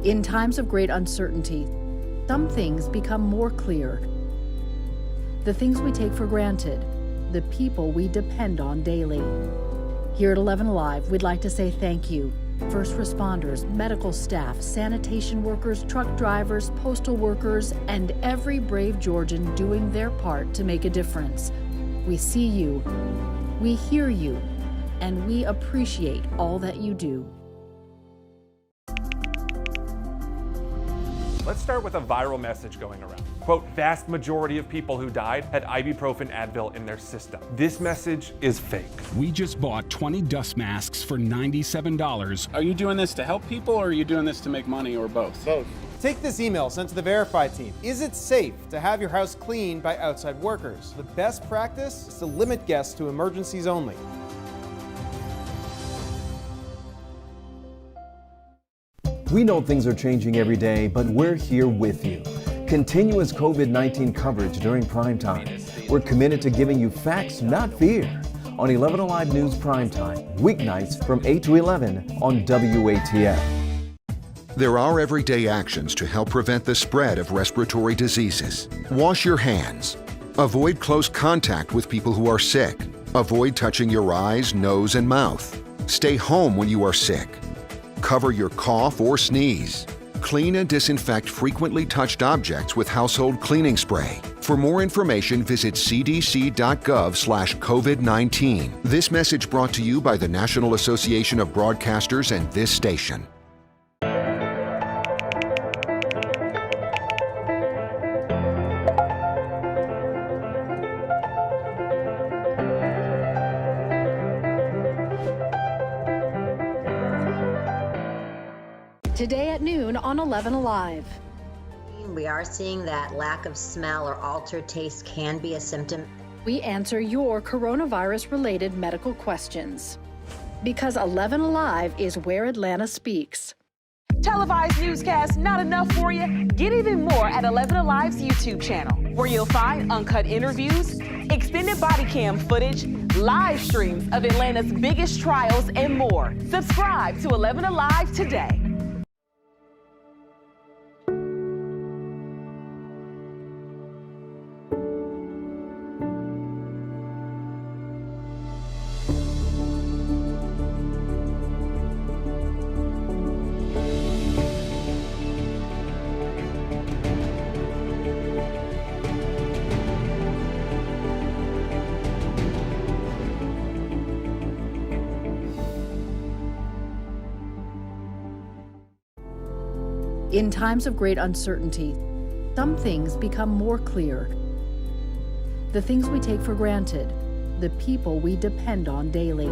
In times of great uncertainty, some things become more clear. The things we take for granted, the people we depend on daily. Here at 11 Alive, we'd like to say thank you. First responders, medical staff, sanitation workers, truck drivers, postal workers, and every brave Georgian doing their part to make a difference. We see you, we hear you, and we appreciate all that you do. Let's start with a viral message going around. Quote, vast majority of people who died had ibuprofen Advil in their system. This message is fake. We just bought 20 dust masks for $97. Are you doing this to help people, or are you doing this to make money, or both? Both. Take this email sent to the Verify team. Is it safe to have your house cleaned by outside workers? The best practice is to limit guests to emergencies only. We know things are changing every day, but we're here with you. Continuous COVID-19 coverage during prime time. We're committed to giving you facts, not fear. On 11 Alive News Primetime, weeknights from 8 to 11 on WATF. There are everyday actions to help prevent the spread of respiratory diseases. Wash your hands. Avoid close contact with people who are sick. Avoid touching your eyes, nose, and mouth. Stay home when you are sick. Cover your cough or sneeze. Clean and disinfect frequently touched objects with household cleaning spray. For more information, visit cdc.gov/COVID-19. This message brought to you by the National Association of Broadcasters and this station. Today at noon on 11 Alive. We are seeing that lack of smell or altered taste can be a symptom. We answer your coronavirus-related medical questions. Because 11 Alive is where Atlanta speaks. Televised newscasts not enough for you? Get even more at 11 Alive's YouTube channel, where you'll find uncut interviews, extended body cam footage, live streams of Atlanta's biggest trials, and more. Subscribe to 11 Alive today. In times of great uncertainty, some things become more clear. The things we take for granted, the people we depend on daily.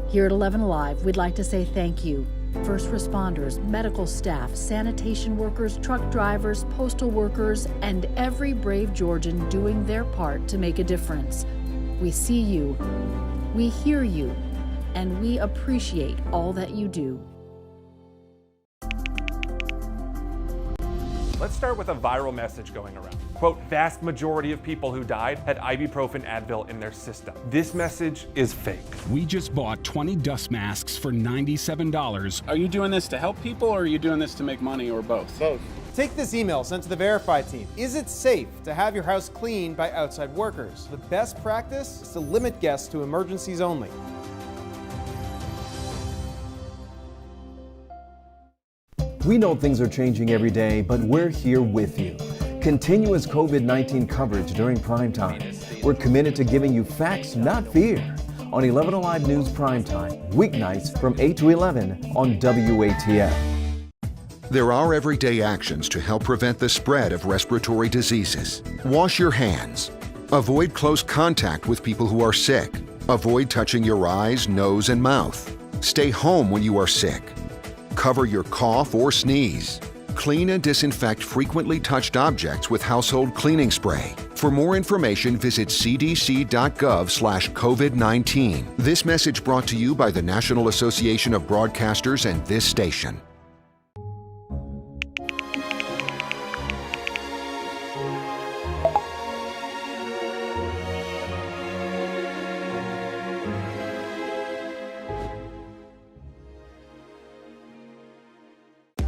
Here at 11 Alive, we'd like to say thank you. First responders, medical staff, sanitation workers, truck drivers, postal workers, and every brave Georgian doing their part to make a difference. We see you, we hear you, and we appreciate all that you do. Let's start with a viral message going around. Quote, vast majority of people who died had ibuprofen Advil in their system. This message is fake. We just bought 20 dust masks for $97. Are you doing this to help people, or are you doing this to make money, or both? Both. Take this email sent to the Verify team. Is it safe to have your house cleaned by outside workers? The best practice is to limit guests to emergencies only. We know things are changing every day, but we're here with you. Continuous COVID-19 coverage during prime time. We're committed to giving you facts, not fear. On 11 Alive News Primetime, weeknights from 8 to 11 on WATF. There are everyday actions to help prevent the spread of respiratory diseases. Wash your hands. Avoid close contact with people who are sick. Avoid touching your eyes, nose, and mouth. Stay home when you are sick. Cover your cough or sneeze. Clean and disinfect frequently touched objects with household cleaning spray. For more information, visit cdc.gov/COVID-19. This message brought to you by the National Association of Broadcasters and this station.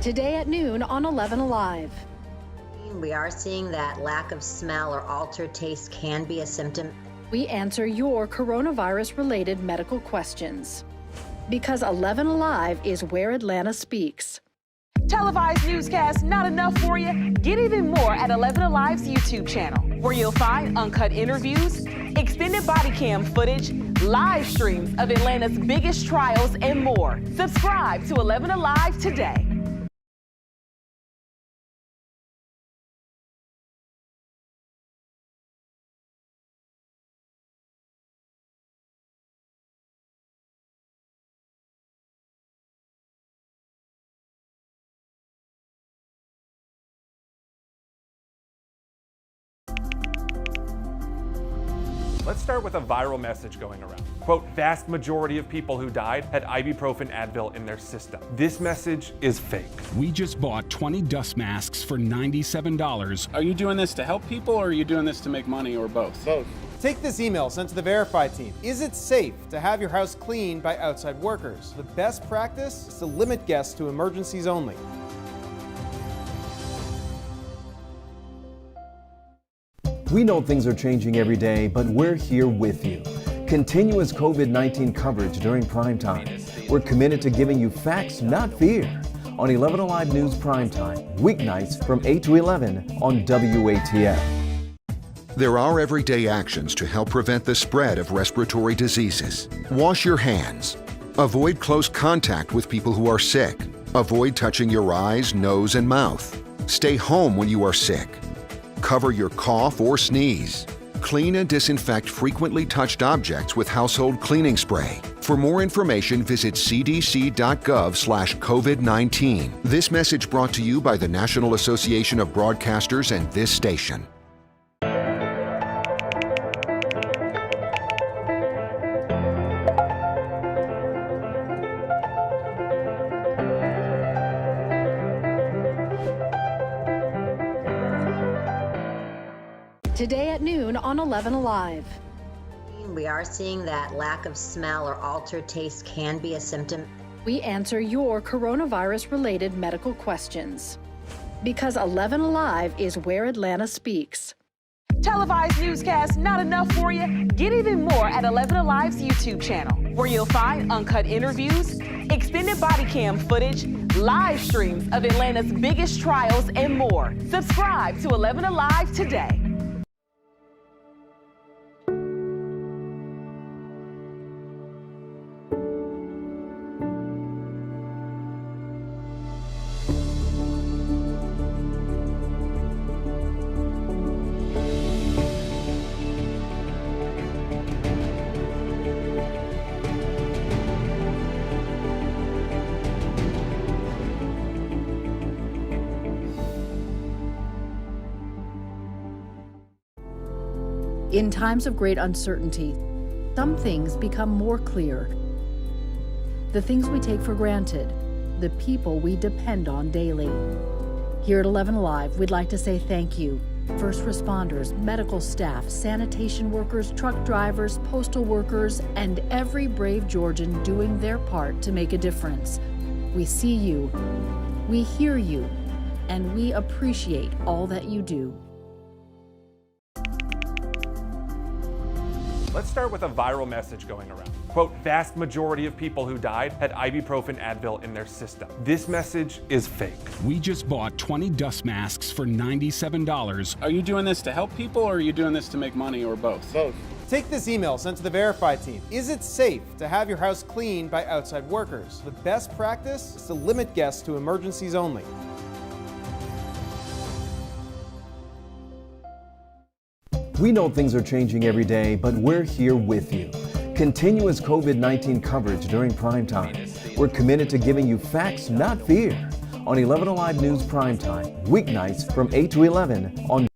Today at noon on 11 Alive. We are seeing that lack of smell or altered taste can be a symptom. We answer your coronavirus-related medical questions. Because 11 Alive is where Atlanta speaks. Televised newscasts not enough for you? Get even more at 11 Alive's YouTube channel, where you'll find uncut interviews, extended body cam footage, live streams of Atlanta's biggest trials, and more. Subscribe to 11 Alive today. Let's start with a viral message going around. Quote, vast majority of people who died had ibuprofen Advil in their system. This message is fake. We just bought 20 dust masks for $97. Are you doing this to help people or are you doing this to make money or both? Both. Take this email sent to the Verify team. Is it safe to have your house cleaned by outside workers? The best practice is to limit guests to emergencies only. We know things are changing every day, but we're here with you. Continuous COVID-19 coverage during prime time. We're committed to giving you facts, not fear. On 11 Alive News Primetime, weeknights from 8 to 11 on WATF. There are everyday actions to help prevent the spread of respiratory diseases. Wash your hands. Avoid close contact with people who are sick. Avoid touching your eyes, nose, and mouth. Stay home when you are sick. Cover your cough or sneeze. Clean and disinfect frequently touched objects with household cleaning spray. For more information, visit cdc.gov/COVID-19. This message brought to you by the National Association of Broadcasters and this station. Today at noon on 11 Alive. We are seeing that lack of smell or altered taste can be a symptom. We answer your coronavirus-related medical questions. Because 11 Alive is where Atlanta speaks. Televised newscasts not enough for you? Get even more at 11 Alive's YouTube channel, where you'll find uncut interviews, extended body cam footage, live streams of Atlanta's biggest trials, and more. Subscribe to 11 Alive today. In times of great uncertainty, some things become more clear. The things we take for granted, the people we depend on daily. Here at 11 Alive, we'd like to say thank you. First responders, medical staff, sanitation workers, truck drivers, postal workers, and every brave Georgian doing their part to make a difference. We see you, we hear you, and we appreciate all that you do. Let's start with a viral message going around. Quote, vast majority of people who died had ibuprofen Advil in their system. This message is fake. We just bought 20 dust masks for $97. Are you doing this to help people or are you doing this to make money or both? Both. Take this email sent to the Verify team. Is it safe to have your house cleaned by outside workers? The best practice is to limit guests to emergencies only. We know things are changing every day, but we're here with you. Continuous COVID-19 coverage during prime time. We're committed to giving you facts, not fear. On 11 Alive News Primetime, weeknights from 8 to 11 on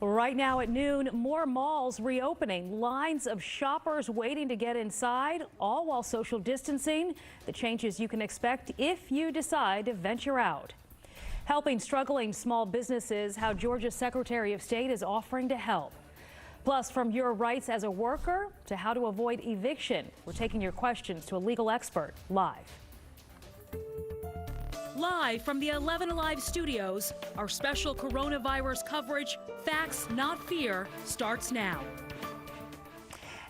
Right now at noon, more malls reopening, lines of shoppers waiting to get inside, all while social distancing. The changes you can expect if you decide to venture out. Helping struggling small businesses, how Georgia's Secretary of State is offering to help. Plus, from your rights as a worker to how to avoid eviction. We're taking your questions to a legal expert live. Live from the 11 Alive studios, our special coronavirus coverage, Facts Not Fear, starts now.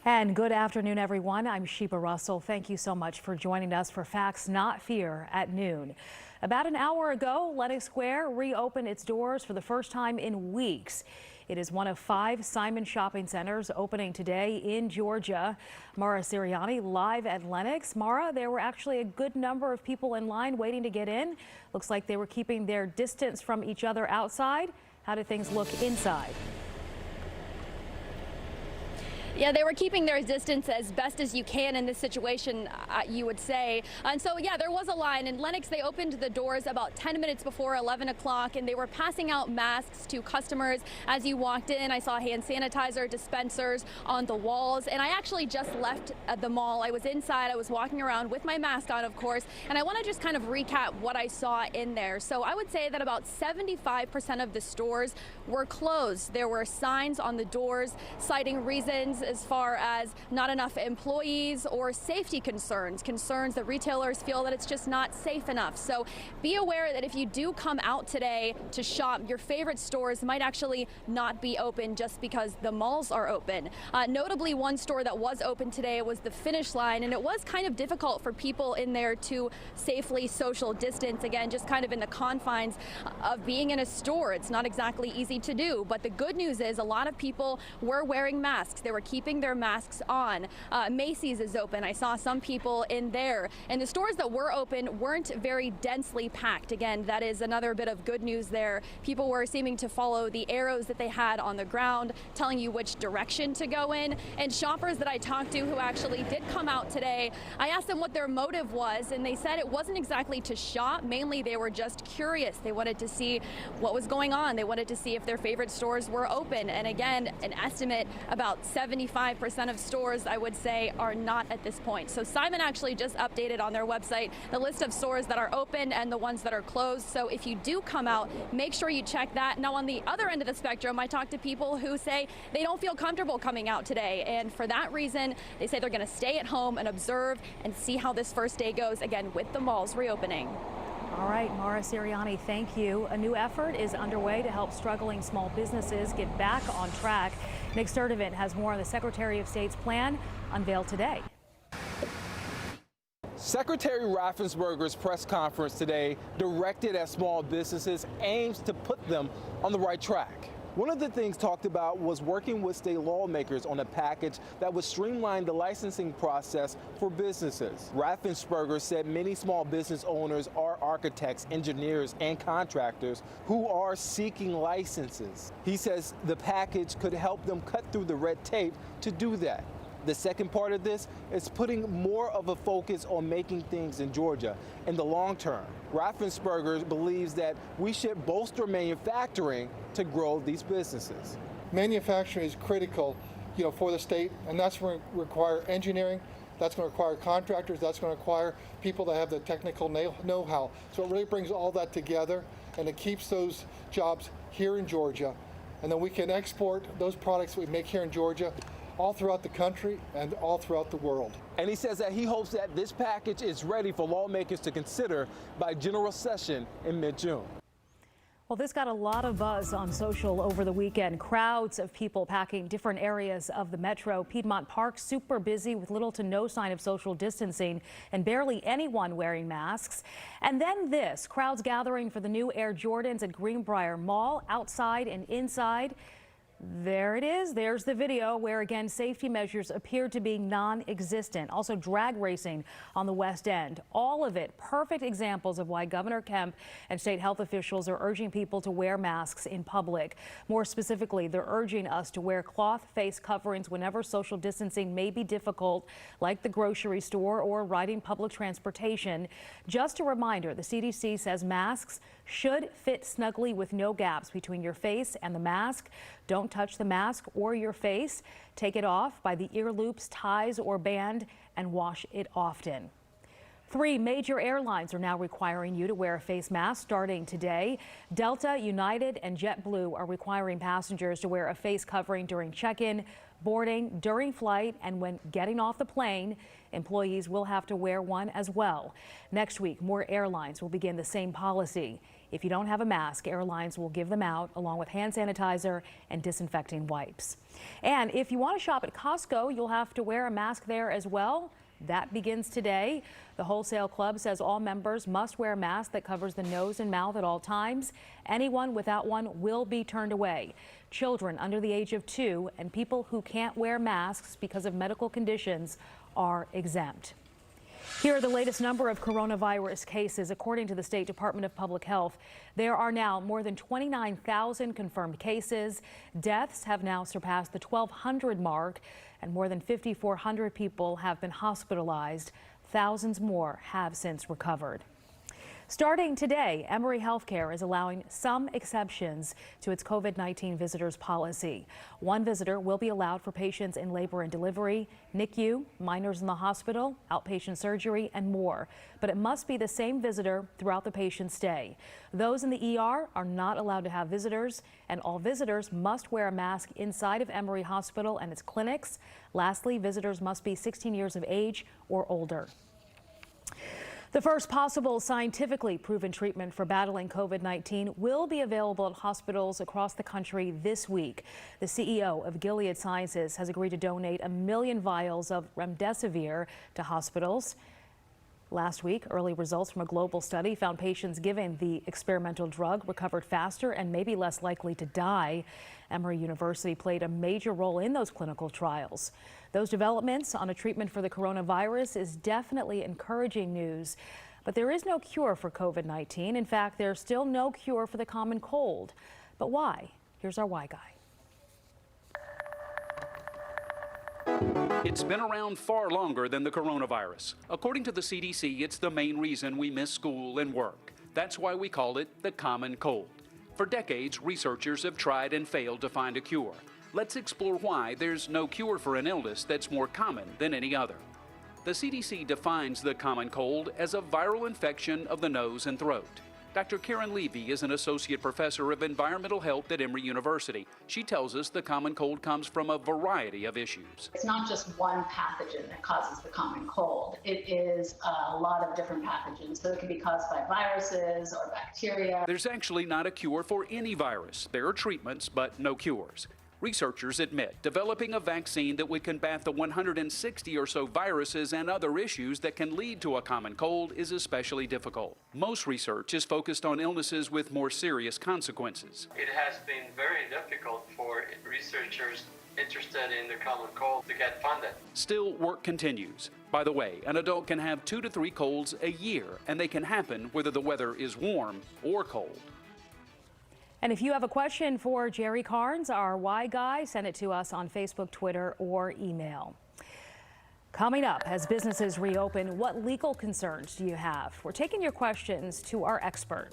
And good afternoon, everyone. I'm Sheba Russell. Thank you so much for joining us for Facts Not Fear at noon. About an hour ago, Lenox Square reopened its doors for the first time in weeks. It is one of 5 Simon shopping centers opening today in Georgia. Mara Siriani live at Lenox. Mara, there were actually a good number of people in line waiting to get in. Looks like they were keeping their distance from each other outside. How did things look inside? Yeah, they were keeping their distance as best as you can in this situation, you would say. And so, yeah, there was a line. In Lenox, they opened the doors about 10 minutes before 11 o'clock, and they were passing out masks to customers as you walked in. I saw hand sanitizer dispensers on the walls, and I actually just left the mall. I was inside. I was walking around with my mask on, of course, and I want to just kind of recap what I saw in there. So I would say that about 75% of the stores were closed. There were signs on the doors citing reasons as far as not enough employees or safety concerns that retailers feel that it's just not safe enough. So be aware that if you do come out today to shop, your favorite stores might actually not be open just because the malls are open. Notably, one store that was open today was the Finish Line, and it was kind of difficult for people in there to safely social distance, again, just kind of in the confines of being in a store. It's not exactly easy to do, but the good news is a lot of people were wearing masks. They were keeping their masks on. Macy's is open. I saw some people in there, and the stores that were open weren't very densely packed. Again, that is another bit of good news there. People were seeming to follow the arrows that they had on the ground, telling you which direction to go in. And shoppers that I talked to who actually did come out today, I asked them what their motive was, and they said it wasn't exactly to shop. Mainly, they were just curious. They wanted to see what was going on. They wanted to see if their favorite stores were open. And again, an estimate about 75% of stores, I would say, are not at this point. So Simon actually just updated on their website the list of stores that are open and the ones that are closed. So if you do come out, make sure you check that. Now, on the other end of the spectrum, I talked to people who say they don't feel comfortable coming out today. And for that reason, they say they're going to stay at home and observe and see how this first day goes, again, with the malls reopening. All right, Mara Siriani, thank you. A new effort is underway to help struggling small businesses get back on track. Nick Sturdivant has more on the Secretary of State's plan unveiled today. Secretary Raffensperger's press conference today, directed at small businesses, aims to put them on the right track. One of the things talked about was working with state lawmakers on a package that would streamline the licensing process for businesses. Raffensperger said many small business owners are architects, engineers, and contractors who are seeking licenses. He says the package could help them cut through the red tape to do that. The second part of this is putting more of a focus on making things in Georgia in the long term. Raffensperger believes that we should bolster manufacturing to grow these businesses. Manufacturing is critical, for the state, and that's going to require engineering. That's going to require contractors. That's going to require people that have the technical know-how. So it really brings all that together, and it keeps those jobs here in Georgia, and then we can export those products we make here in Georgia all throughout the country and all throughout the world. And he says that he hopes that this package is ready for lawmakers to consider by general session in mid-June. Well, this got a lot of buzz on social over the weekend. Crowds of people packing different areas of the metro. Piedmont Park super busy with little to no sign of social distancing and barely anyone wearing masks. And then this, crowds gathering for the new Air Jordans at Greenbrier Mall, outside and inside. There it is. There's the video where, again, safety measures appeared to be non-existent. Also drag racing on the West End. All of it perfect examples of why Governor Kemp and state health officials are urging people to wear masks in public. More specifically, they're urging us to wear cloth face coverings whenever social distancing may be difficult, like the grocery store or riding public transportation. Just a reminder, the CDC says masks should fit snugly with no gaps between your face and the mask. Don't touch the mask or your face. Take it off by the ear loops, ties, or band, and wash it often. 3 major airlines are now requiring you to wear a face mask starting today. Delta, United, and JetBlue are requiring passengers to wear a face covering during check-in, boarding, during flight, and when getting off the plane. Employees will have to wear one as well. Next week, more airlines will begin the same policy. If you don't have a mask, airlines will give them out along with hand sanitizer and disinfecting wipes. And if you want to shop at Costco, you'll have to wear a mask there as well. That begins today. The Wholesale Club says all members must wear a mask that covers the nose and mouth at all times. Anyone without one will be turned away. Children under the age of 2 and people who can't wear masks because of medical conditions are exempt. Here are the latest number of coronavirus cases. According to the State Department of Public Health, there are now more than 29,000 confirmed cases. Deaths have now surpassed the 1,200 mark, and more than 5,400 people have been hospitalized. Thousands more have since recovered. Starting today, Emory Healthcare is allowing some exceptions to its COVID-19 visitors policy. One visitor will be allowed for patients in labor and delivery, NICU, minors in the hospital, outpatient surgery, and more. But it must be the same visitor throughout the patient's stay. Those in the ER are not allowed to have visitors, and all visitors must wear a mask inside of Emory Hospital and its clinics. Lastly, visitors must be 16 years of age or older. The first possible scientifically proven treatment for battling COVID-19 will be available at hospitals across the country this week. The CEO of Gilead Sciences has agreed to donate 1 million vials of remdesivir to hospitals. Last week, early results from a global study found patients given the experimental drug recovered faster and may be less likely to die. Emory University played a major role in those clinical trials. Those developments on a treatment for the coronavirus is definitely encouraging news. But there is no cure for COVID-19. In fact, there's still no cure for the common cold. But why? Here's our Why Guy. It's been around far longer than the coronavirus. According to the CDC, it's the main reason we miss school and work. That's why we call it the common cold. For decades, researchers have tried and failed to find a cure. Let's explore why there's no cure for an illness that's more common than any other. The CDC defines the common cold as a viral infection of the nose and throat. Dr. Karen Levy is an associate professor of environmental health at Emory University. She tells us the common cold comes from a variety of issues. It's not just one pathogen that causes the common cold. It is a lot of different pathogens. So it can be caused by viruses or bacteria. There's actually not a cure for any virus. There are treatments, but no cures. Researchers admit developing a vaccine that would combat the 160 or so viruses and other issues that can lead to a common cold is especially difficult. Most research is focused on illnesses with more serious consequences. It has been very difficult for researchers interested in the common cold to get funded. Still, work continues. By the way, an adult can have 2 to 3 colds a year, and they can happen whether the weather is warm or cold. And if you have a question for Jerry Carnes, our Why Guy, send it to us on Facebook, Twitter, or email. Coming up, as businesses reopen, what legal concerns do you have? We're taking your questions to our expert.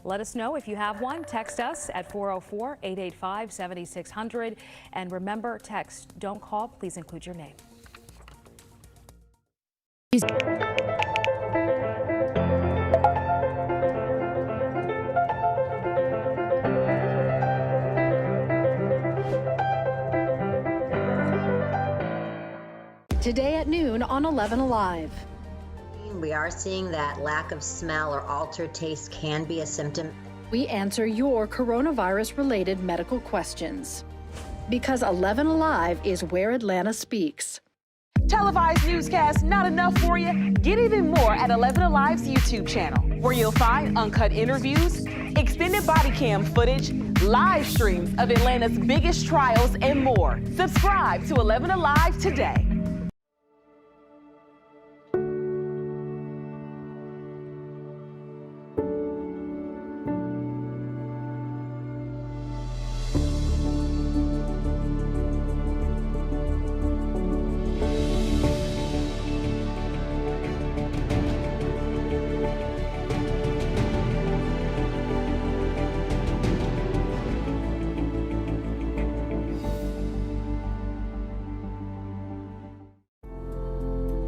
Let us know if you have one. Text us at 404-885-7600. And remember, text, don't call. Please include your name. Today at noon on 11 Alive. We are seeing that lack of smell or altered taste can be a symptom. We answer your coronavirus-related medical questions. Because 11 Alive is where Atlanta speaks. Televised newscasts not enough for you? Get even more at 11 Alive's YouTube channel, where you'll find uncut interviews, extended body cam footage, live streams of Atlanta's biggest trials, and more. Subscribe to 11 Alive today.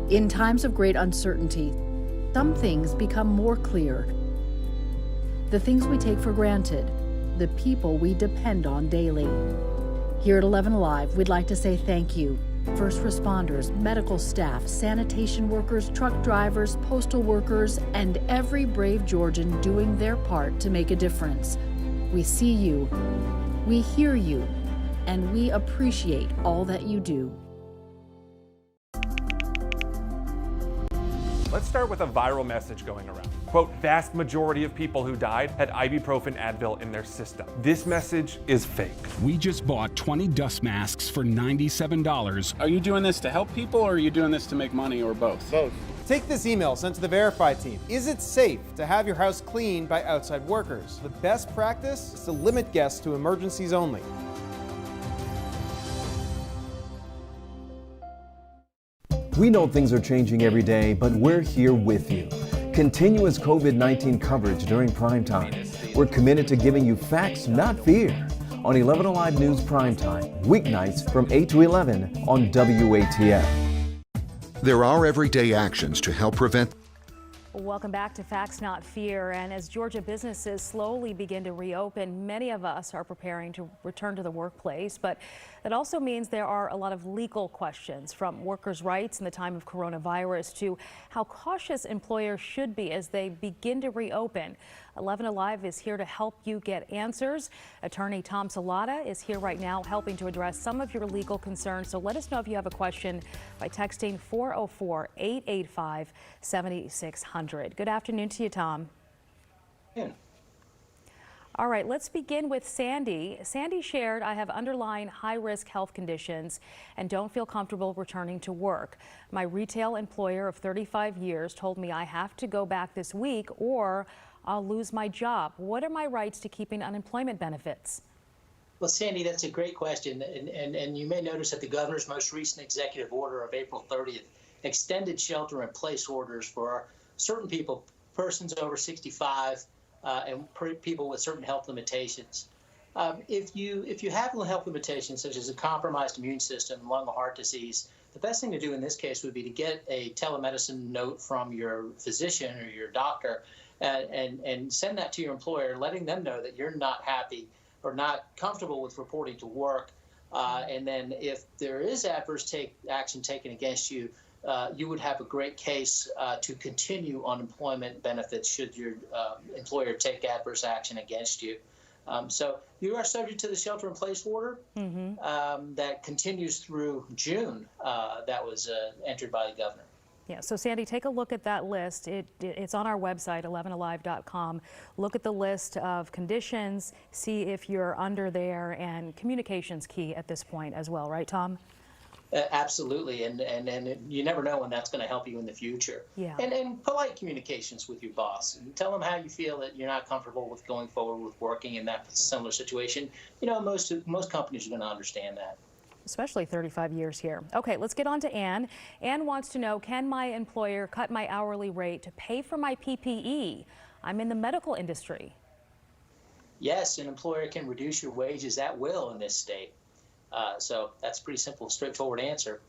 In times of great uncertainty, some things become more clear. The things we take for granted, the people we depend on daily. Here at 11 Alive, we'd like to say thank you. First responders, medical staff, sanitation workers, truck drivers, postal workers, and every brave Georgian doing their part to make a difference. We see you, we hear you, and we appreciate all that you do. Let's start with a viral message going around. Quote, vast majority of people who died had ibuprofen Advil in their system. This message is fake. We just bought 20 dust masks for $97. Are you doing this to help people or are you doing this to make money or both? Both. Take this email sent to the Verify team. Is it safe to have your house cleaned by outside workers? The best practice is to limit guests to emergencies only. We know things are changing every day, but we're here with you. Continuous COVID-19 coverage during prime time. We're committed to giving you facts, not fear. On 11 Alive News Primetime, weeknights from 8 to 11 on WATF. There are everyday actions to help prevent. Welcome back to Facts Not Fear. And as Georgia businesses slowly begin to reopen, many of us are preparing to return to the workplace. But that also means there are a lot of legal questions, from workers' rights in the time of coronavirus to how cautious employers should be as they begin to reopen. 11 Alive is here to help you get answers. Attorney Tom Salata is here right now helping to address some of your legal concerns. So let us know if you have a question by texting 404-885-7600. Good afternoon to you, Tom. Yeah. All right, let's begin with Sandy. Sandy shared, I have underlying high-risk health conditions and don't feel comfortable returning to work. My retail employer of 35 years told me I have to go back this week or I'll lose my job. What are my rights to keeping unemployment benefits? Well, Sandy, that's a great question. And you may notice that the governor's most recent executive order of April 30th extended shelter-in-place orders for certain people, persons over 65, and people with certain health limitations. If you have health limitations such as a compromised immune system, lung or heart disease, the best thing to do in this case would be to get a telemedicine note from your physician or your doctor and send that to your employer, letting them know that you're not happy or not comfortable with reporting to work. And then if there is adverse action taken against you, you would have a great case to continue unemployment benefits should your employer take adverse action against you. So you are subject to the shelter-in-place order that continues through June. That was entered by the governor. Yeah, so Sandy, take a look at that list. It's on our website, 11alive.com. Look at the list of conditions, see if you're under there, and communication's key at this point as well, right, Tom? Absolutely, and you never know when that's going to help you in the future. Yeah. And polite communications with your boss. And tell them how you feel that you're not comfortable with going forward with working in that similar situation. You know, most companies are going to understand that. Especially 35 years here. Okay, let's get on to Ann. Ann wants to know, can my employer cut my hourly rate to pay for my PPE? I'm in the medical industry. Yes, an employer can reduce your wages at will in this state. So that's a pretty simple, straightforward answer.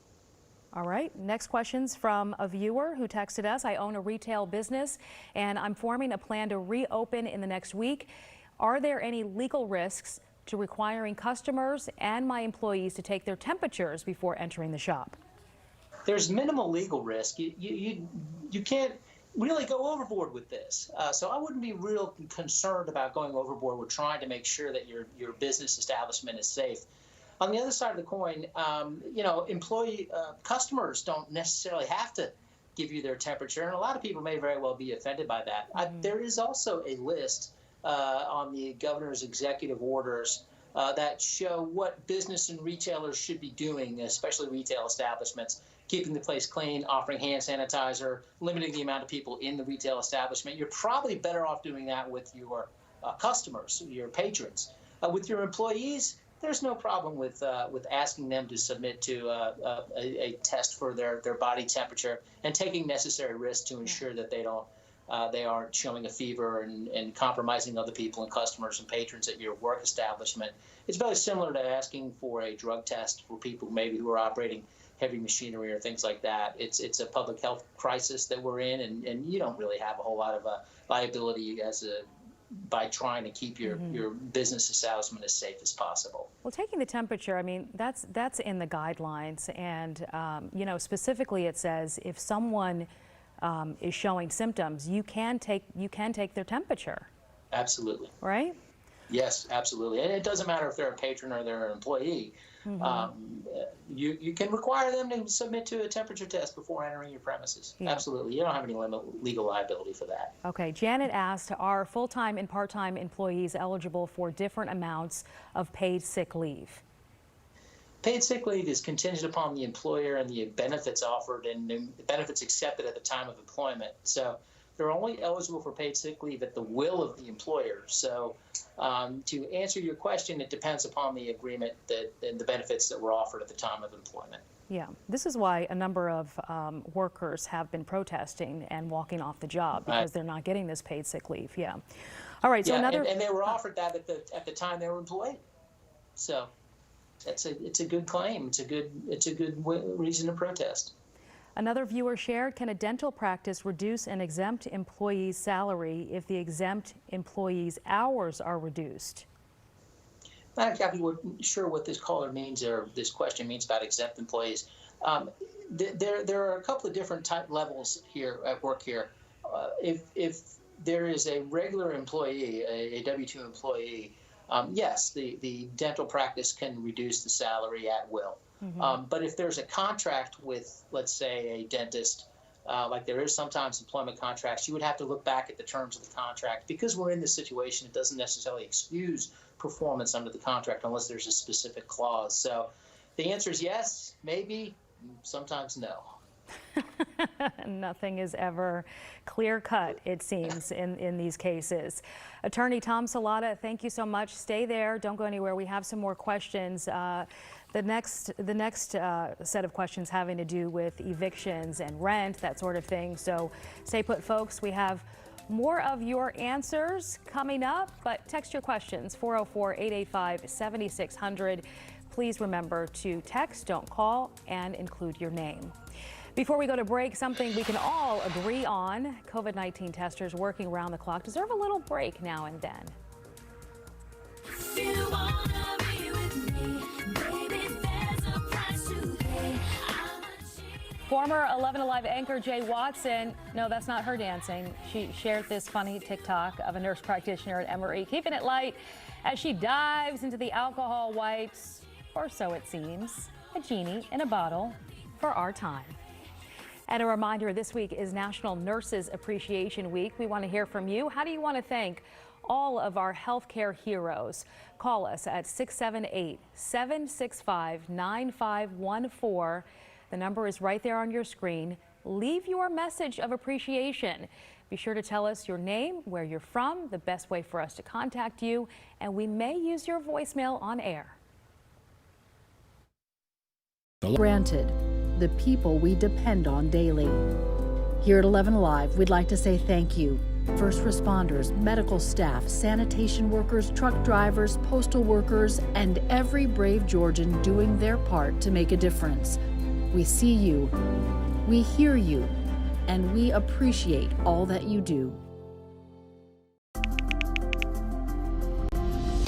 All right, next question's from a viewer who texted us. I own a retail business and I'm forming a plan to reopen in the next week. Are there any legal risks to requiring customers and my employees to take their temperatures before entering the shop? There's minimal legal risk. You can't really go overboard with this. So I wouldn't be real concerned about going overboard with trying to make sure that your business establishment is safe. On the other side of the coin, customers don't necessarily have to give you their temperature, and a lot of people may very well be offended by that. There is also a list on the governor's executive orders that show what business and retailers should be doing, especially retail establishments, keeping the place clean, offering hand sanitizer, limiting the amount of people in the retail establishment. You're probably better off doing that with your customers, your patrons. With your employees, there's no problem with asking them to submit to a test for their body temperature and taking necessary risks to ensure that they aren't showing a fever and compromising other people and customers and patrons at your work establishment. It's very similar to asking for a drug test for people maybe who are operating heavy machinery or things like that. It's a public health crisis that we're in, and you don't really have a whole lot of liability by trying to keep your business establishment as safe as possible. Well, taking the temperature, I mean, that's in the guidelines, and you know, specifically it says if someone is showing symptoms, you can take their temperature. Absolutely. Right? Yes, absolutely. And it doesn't matter if they're a patron or they're an employee. You can require them to submit to a temperature test before entering your premises. Yeah. Absolutely. You don't have any legal liability for that. Okay. Janet asked, are full-time and part-time employees eligible for different amounts of paid sick leave? Paid sick leave is contingent upon the employer and the benefits offered and the benefits accepted at the time of employment. So they're only eligible for paid sick leave at the will of the employer. So to answer your question, it depends upon the agreement and the benefits that were offered at the time of employment. Yeah, this is why a number of workers have been protesting and walking off the job because they're not getting this paid sick leave. Yeah. All right. So and they were offered that at the time they were employed. So it's a good claim. It's a good reason to protest. Another viewer shared, can a dental practice reduce an exempt employee's salary if the exempt employee's hours are reduced? Not exactly sure what this caller means or this question means about exempt employees. There are a couple of different type levels here at work here. If there is a regular employee, a W-2 employee, yes, the dental practice can reduce the salary at will. But if there's a contract with, let's say, a dentist, like there is sometimes employment contracts, you would have to look back at the terms of the contract. Because we're in this situation, it doesn't necessarily excuse performance under the contract unless there's a specific clause. So the answer is yes, maybe, sometimes no. Nothing is ever clear-cut, it seems, in these cases. Attorney Tom Salata, thank you so much. Stay there. Don't go anywhere. We have some more questions. The next set of questions having to do with evictions and rent, that sort of thing. So stay put, folks. We have more of your answers coming up, but text your questions, 404-885-7600. Please remember to text, don't call, and include your name. Before we go to break, something we can all agree on, COVID-19 testers working around the clock deserve a little break now and then. Former 11 Alive anchor Jay Watson, no, that's not her dancing. She shared this funny TikTok of a nurse practitioner at Emory keeping it light as she dives into the alcohol wipes, or so it seems, a genie in a bottle for our time. And a reminder, this week is National Nurses Appreciation Week. We want to hear from you. How do you want to thank all of our healthcare heroes? Call us at 678-765-9514. The number is right there on your screen. Leave your message of appreciation. Be sure to tell us your name, where you're from, the best way for us to contact you, and we may use your voicemail on air. Granted, the people we depend on daily. Here at 11 Alive, we'd like to say thank you. First responders, medical staff, sanitation workers, truck drivers, postal workers, and every brave Georgian doing their part to make a difference. We see you, we hear you, and we appreciate all that you do.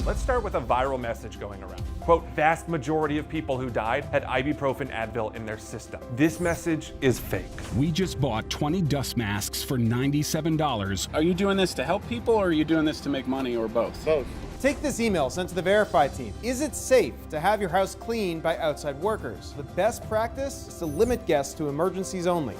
Let's start with a viral message going around. Quote, vast majority of people who died had ibuprofen Advil in their system. This message is fake. We just bought 20 dust masks for $97. Are you doing this to help people or are you doing this to make money or both? Both. Take this email sent to the Verify team. Is it safe to have your house cleaned by outside workers? The best practice is to limit guests to emergencies only.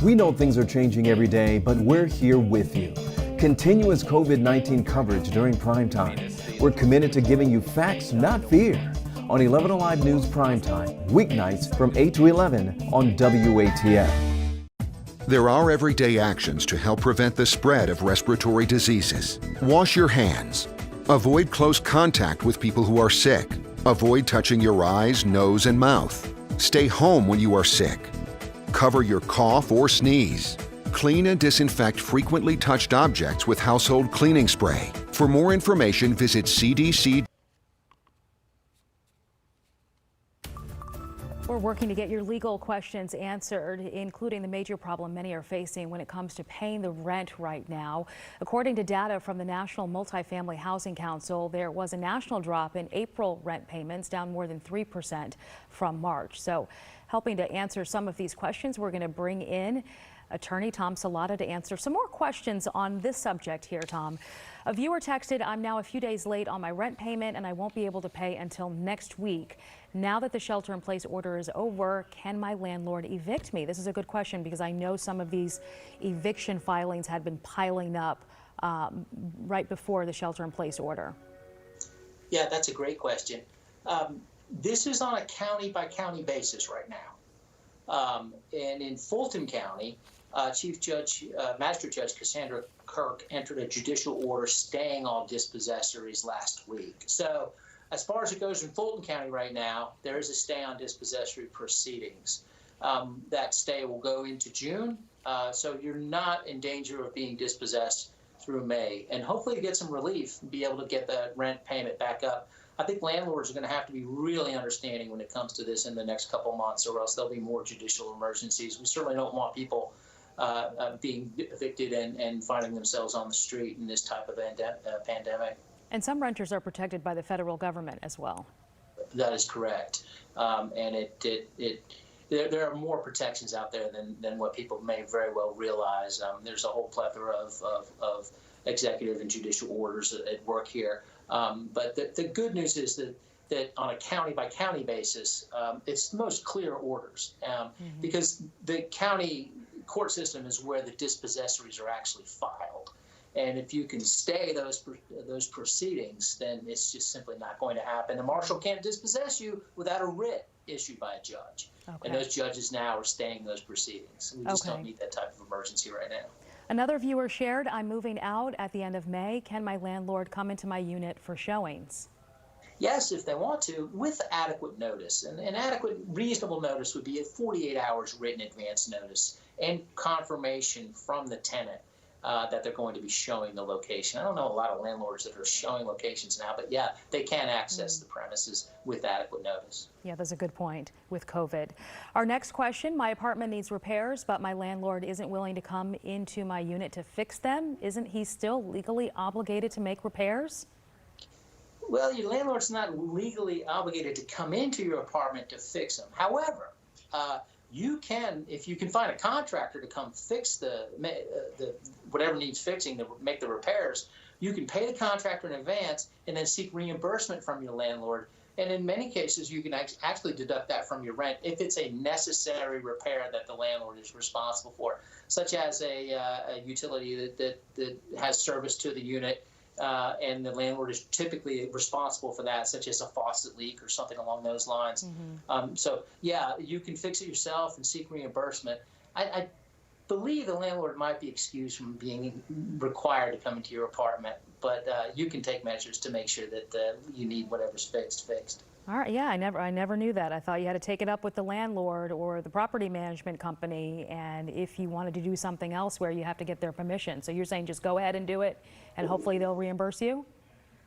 We know things are changing every day, but we're here with you. Continuous COVID-19 coverage during prime time. We're committed to giving you facts, not fear. On 11 Alive News Primetime, weeknights from 8 to 11 on WATF. There are everyday actions to help prevent the spread of respiratory diseases. Wash your hands. Avoid close contact with people who are sick. Avoid touching your eyes, nose, and mouth. Stay home when you are sick. Cover your cough or sneeze. Clean and disinfect frequently touched objects with household cleaning spray. For more information, visit CDC. We're working to get your legal questions answered, including the major problem many are facing when it comes to paying the rent right now. According to data from the National Multifamily Housing Council, there was a national drop in April rent payments, down more than 3% from March. So helping to answer some of these questions, we're going to bring in attorney Tom Salata to answer some more questions on this subject here, Tom. A viewer texted, "I'm now a few days late on my rent payment and I won't be able to pay until next week. Now that the shelter-in-place order is over, can my landlord evict me?" This is a good question because I know some of these eviction filings had been piling up right before the shelter-in-place order. Yeah, that's a great question. This is on a county-by-county basis right now. And in Fulton County, Magistrate Judge Cassandra Kirk entered a judicial order staying all dispossessories last week. So as far as it goes in Fulton County right now, there is a stay on dispossessory proceedings. That stay will go into June, so you're not in danger of being dispossessed through May. And hopefully to get some relief and be able to get the rent payment back up. I think landlords are going to have to be really understanding when it comes to this in the next couple months, or else there'll be more judicial emergencies. We certainly don't want people being evicted and finding themselves on the street in this type of pandemic. And some renters are protected by the federal government as well. That is correct. And there are more protections out there than what people may very well realize. There's a whole plethora of executive and judicial orders at work here. But the good news is that on a county-by-county basis, it's the most clear orders because the county court system is where the dispossessories are actually filed. And if you can stay those proceedings, then it's just simply not going to happen. The marshal can't dispossess you without a writ issued by a judge. Okay. And those judges now are staying those proceedings. We just don't need that type of emergency right now. Another viewer shared, "I'm moving out at the end of May. Can my landlord come into my unit for showings?" Yes, if they want to, with adequate notice. And adequate, reasonable notice would be a 48 hours written advance notice and confirmation from the tenant that they're going to be showing the location. I don't know a lot of landlords that are showing locations now, but yeah, they can access the premises with adequate notice. Yeah, that's a good point with COVID. Our next question, "My apartment needs repairs, but my landlord isn't willing to come into my unit to fix them. Isn't he still legally obligated to make repairs?" Well, your landlord's not legally obligated to come into your apartment to fix them. However, you can, if you can find a contractor to come fix the whatever needs fixing to make the repairs, you can pay the contractor in advance and then seek reimbursement from your landlord. And in many cases, you can actually deduct that from your rent if it's a necessary repair that the landlord is responsible for, such as a utility that has service to the unit. And the landlord is typically responsible for that, such as a faucet leak or something along those lines. So, yeah, you can fix it yourself and seek reimbursement. I believe the landlord might be excused from being required to come into your apartment, but you can take measures to make sure that you need whatever's fixed. All right, yeah, I never knew that. I thought you had to take it up with the landlord or the property management company, and if you wanted to do something elsewhere, you have to get their permission. So you're saying just go ahead and do it, and hopefully they'll reimburse you?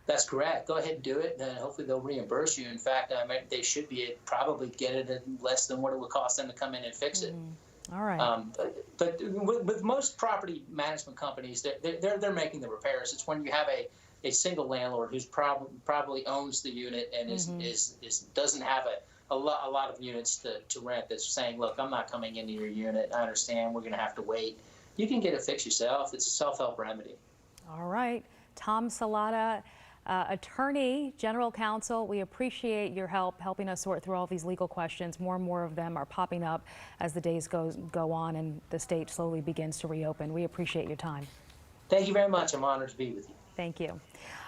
That's correct. Go ahead and do it, and hopefully they'll reimburse you. In fact, they should probably get it at less than what it would cost them to come in and fix it. All right. But with most property management companies, they're making the repairs. It's when you have a single landlord who's probably owns the unit and doesn't have a lot of units to rent that's saying, look, I'm not coming into your unit. I understand. We're going to have to wait. You can get it fixed yourself. It's a self-help remedy. All right. Tom Salata, attorney, general counsel, we appreciate your help helping us sort through all these legal questions. More and more of them are popping up as the days go on and the state slowly begins to reopen. We appreciate your time. Thank you very much. I'm honored to be with you. Thank you.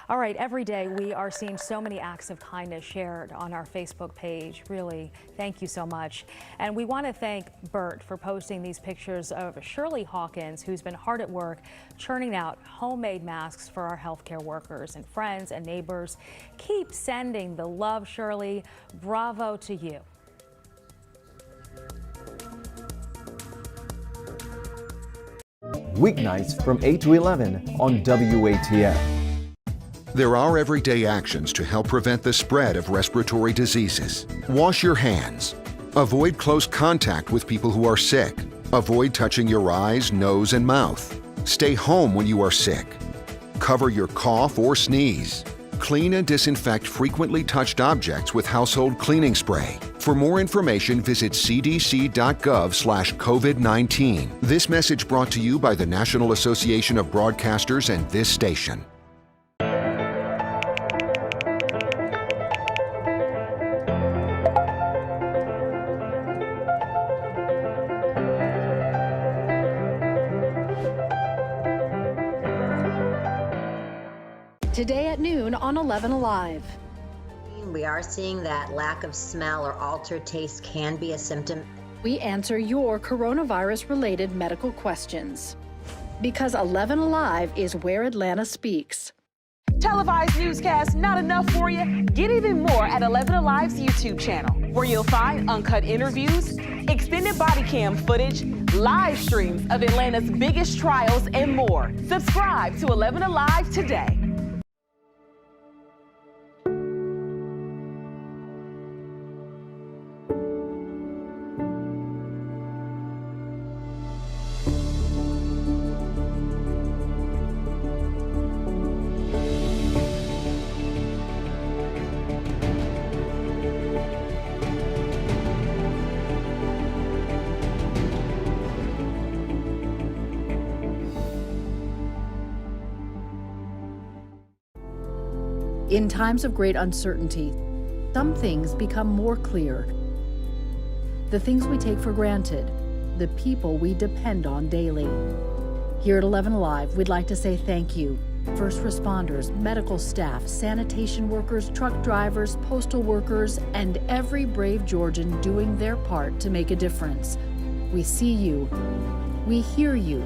All right, every day we are seeing so many acts of kindness shared on our Facebook page. Really, thank you so much. And we want to thank Bert for posting these pictures of Shirley Hawkins, who's been hard at work churning out homemade masks for our healthcare workers and friends and neighbors. Keep sending the love, Shirley. Bravo to you. Weeknights from 8 to 11 on WATF. There are everyday actions to help prevent the spread of respiratory diseases. Wash your hands. Avoid close contact with people who are sick. Avoid touching your eyes, nose, and mouth. Stay home when you are sick. Cover your cough or sneeze. Clean and disinfect frequently touched objects with household cleaning spray. For more information, visit cdc.gov/COVID-19. This message brought to you by the National Association of Broadcasters and this station. Today at noon on 11 Alive. We are seeing that lack of smell or altered taste can be a symptom. We answer your coronavirus-related medical questions. Because 11 Alive is where Atlanta speaks. Televised newscasts not enough for you? Get even more at 11 Alive's YouTube channel, where you'll find uncut interviews, extended body cam footage, live streams of Atlanta's biggest trials, and more. Subscribe to 11 Alive today. In times of great uncertainty, some things become more clear. The things we take for granted, the people we depend on daily. Here at 11 Alive, we'd like to say thank you. First responders, medical staff, sanitation workers, truck drivers, postal workers, and every brave Georgian doing their part to make a difference. We see you, we hear you,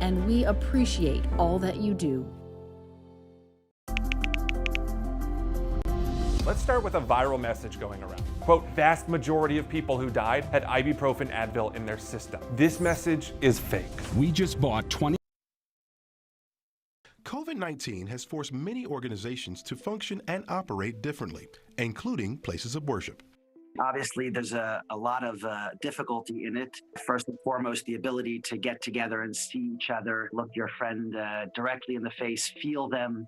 and we appreciate all that you do. Let's start with a viral message going around. Quote, vast majority of people who died had ibuprofen Advil in their system. This message is fake. We just bought 20. COVID-19 has forced many organizations to function and operate differently, including places of worship. Obviously, there's a lot of difficulty in it. First and foremost, the ability to get together and see each other, look your friend directly in the face, feel them,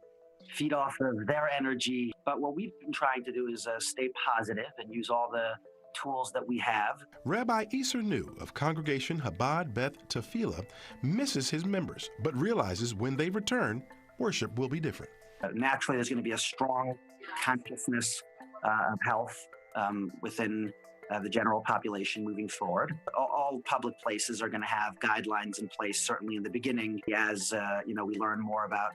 feed off of their energy. But what we've been trying to do is stay positive and use all the tools that we have. Rabbi Iser New of Congregation Chabad Beth Tefillah misses his members, but realizes when they return, worship will be different. Naturally, there's going to be a strong consciousness of health within the general population moving forward. All public places are going to have guidelines in place, certainly in the beginning, as we learn more about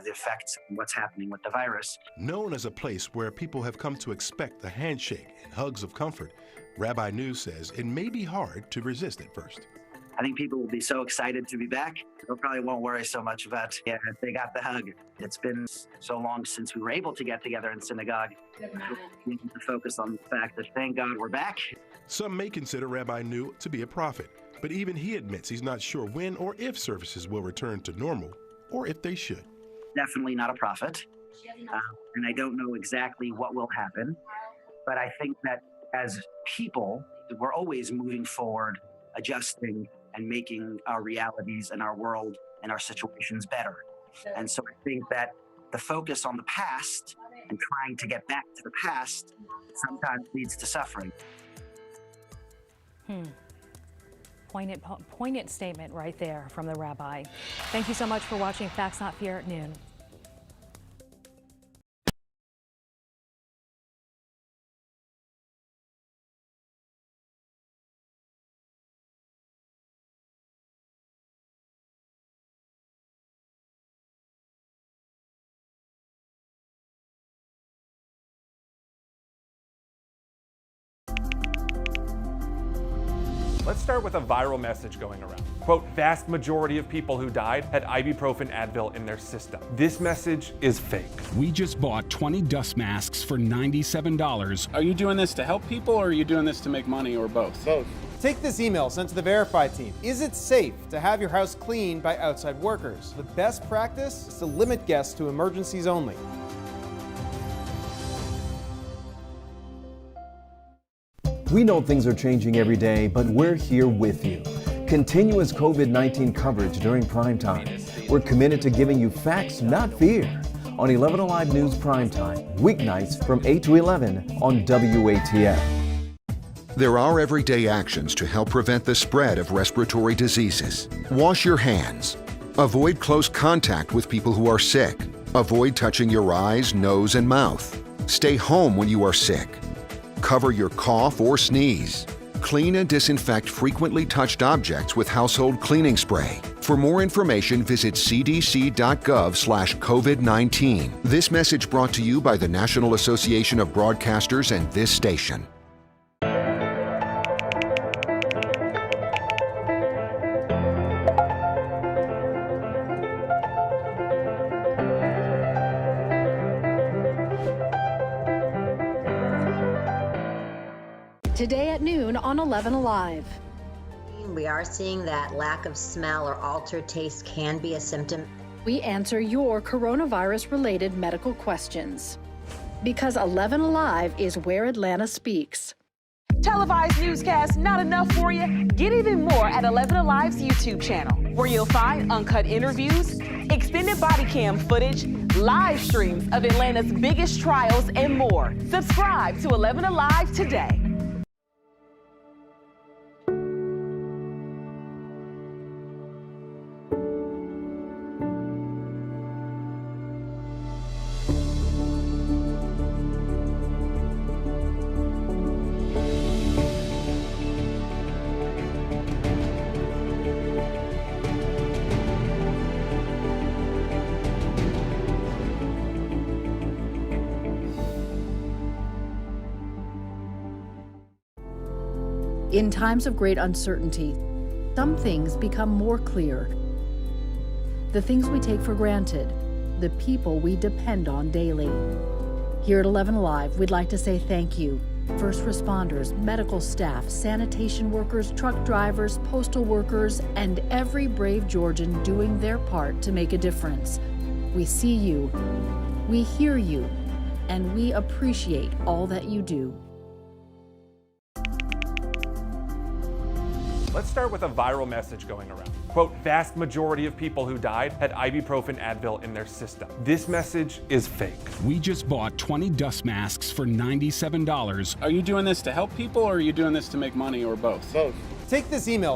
the effects and what's happening with the virus. Known as a place where people have come to expect a handshake and hugs of comfort, Rabbi New says it may be hard to resist at first. I think people will be so excited to be back, they probably won't worry so much about if they got the hug. It's been so long since we were able to get together in synagogue. We need to focus on the fact that, thank God, we're back. Some may consider Rabbi New to be a prophet, but even he admits he's not sure when or if services will return to normal, or if they should. Definitely not a prophet, and I don't know exactly what will happen, but I think that as people, we're always moving forward, adjusting, and making our realities and our world and our situations better. And so I think that the focus on the past and trying to get back to the past sometimes leads to suffering. Poignant statement right there from the rabbi. Thank you so much for watching Facts Not Fear at noon. Let's start with a viral message going around. Quote, vast majority of people who died had ibuprofen Advil in their system. This message is fake. We just bought 20 dust masks for $97. Are you doing this to help people, or are you doing this to make money, or both? Both. Take this email sent to the Verify team. Is it safe to have your house cleaned by outside workers? The best practice is to limit guests to emergencies only. We know things are changing every day, but we're here with you. Continuous COVID-19 coverage during prime time. We're committed to giving you facts, not fear. On 11 Alive News Primetime, weeknights from 8 to 11 on WATF. There are everyday actions to help prevent the spread of respiratory diseases. Wash your hands. Avoid close contact with people who are sick. Avoid touching your eyes, nose, and mouth. Stay home when you are sick. Cover your cough or sneeze. Clean and disinfect frequently touched objects with household cleaning spray. For more information, visit cdc.gov/COVID-19. This message brought to you by the National Association of Broadcasters and this station. Today at noon on 11 Alive. We are seeing that lack of smell or altered taste can be a symptom. We answer your coronavirus-related medical questions. Because 11 Alive is where Atlanta speaks. Televised newscasts not enough for you? Get even more at 11 Alive's YouTube channel, where you'll find uncut interviews, extended body cam footage, live streams of Atlanta's biggest trials, and more. Subscribe to 11 Alive today. In times of great uncertainty, some things become more clear. The things we take for granted, the people we depend on daily. Here at 11 Alive, we'd like to say thank you. First responders, medical staff, sanitation workers, truck drivers, postal workers, and every brave Georgian doing their part to make a difference. We see you, we hear you, and we appreciate all that you do. Let's start with a viral message going around. Quote, vast majority of people who died had ibuprofen Advil in their system. This message is fake. We just bought 20 dust masks for $97. Are you doing this to help people or are you doing this to make money or both? Both. Take this email.